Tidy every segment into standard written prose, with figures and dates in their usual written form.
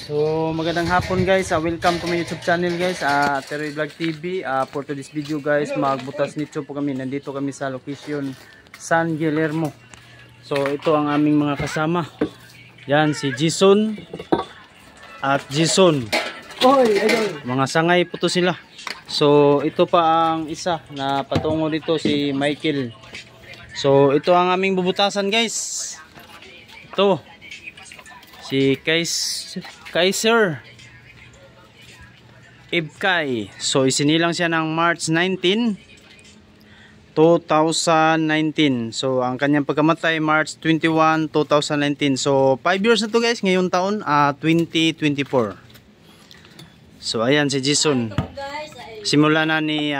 So magandang hapon guys, welcome to my YouTube channel guys, Teroy Vlog TV. For today's video guys, magbutas nito po kami. Nandito kami sa location San Guillermo. So ito ang aming mga kasama. Yan si Jason at Jason. Mga sangay po to sila. So ito pa ang isa na patungo dito, si Michael. So ito ang aming bubutasan guys. Ito si Kaiser Ibkay. So isinilang siya ng March 19, 2019. So ang kanyang pagkamatay March 21, 2019. So 5 years na to guys ngayong taon, 2024. So ayan si Jason. Simula na ni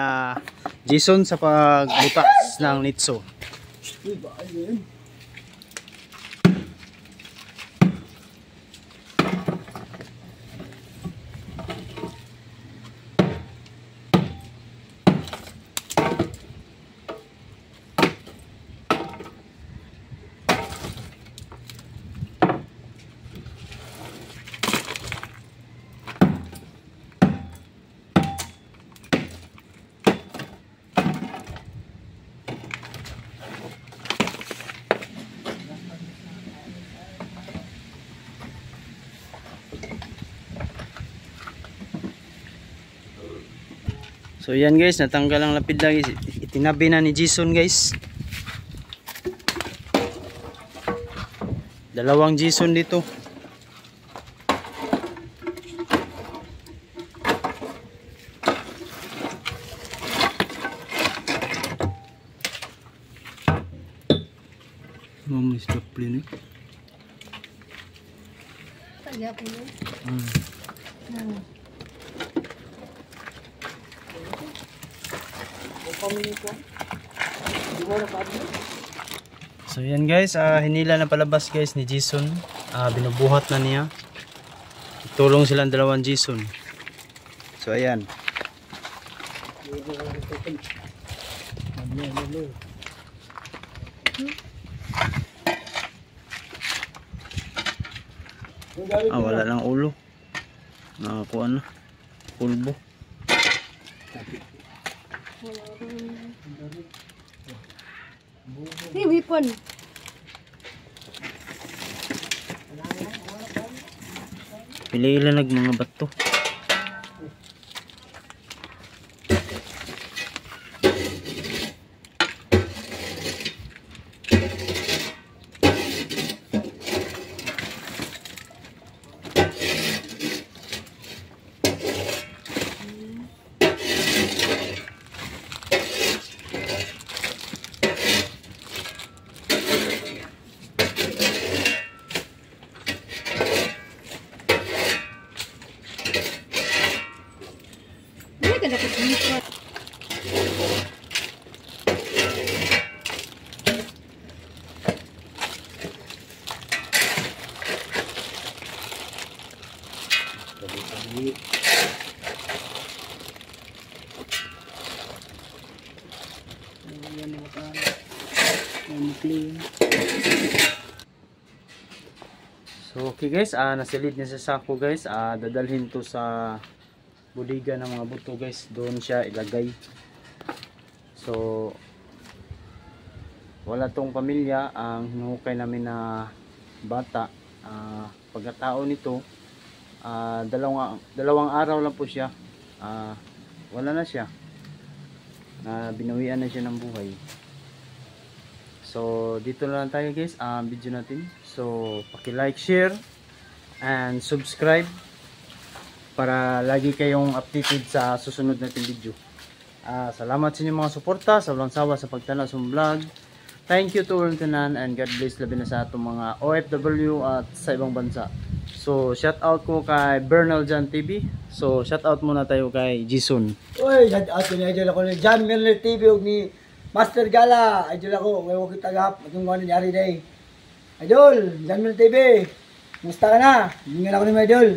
Jason sa pagbutas ng nitso. So yan guys, natanggal ang lapid lagi. Itinabi na ni Jason guys. Dalawang Jason dito. Mami stop play nih. Kaya po yun. So yan guys, hinila na palabas guys ni Jason. Binubuhat na niya. Tulong silang dalawang Jason. So ayan. Wala lang ulo. Nakakuha na. Pulbo. Hey, weapon. Pili ilanag mga bato. So okay guys, nasilid niya sa sako guys. Dadalhin to sa bodega ng mga buto guys. Doon siya ilagay. So wala tong pamilya. Ang hinukay namin na bata, pagkatao nito, dalawang araw lang po siya. Wala na siya. Binawian na siya ng buhay. So dito na lang tayo guys, video natin. So paki-like, share and subscribe para lagi kayong updated sa susunod nating video. Salamat sa inyong mga suporta, sa walang sawa sa pagtanaw sa vlog. Thank you to all tanan and God bless labi na sa atong mga OFW at sa ibang bansa. So shout out ko kay Bernal Jan TV. So shout out muna tayo kay Jason. Oy, shout out ni idol ako ni Jan Merle TV ug ni Master Gala. Idol ako, way ko tagap atong ano nangyari day. Idol, Jan Merle TV. Musta ka na? Hingan ako ni idol.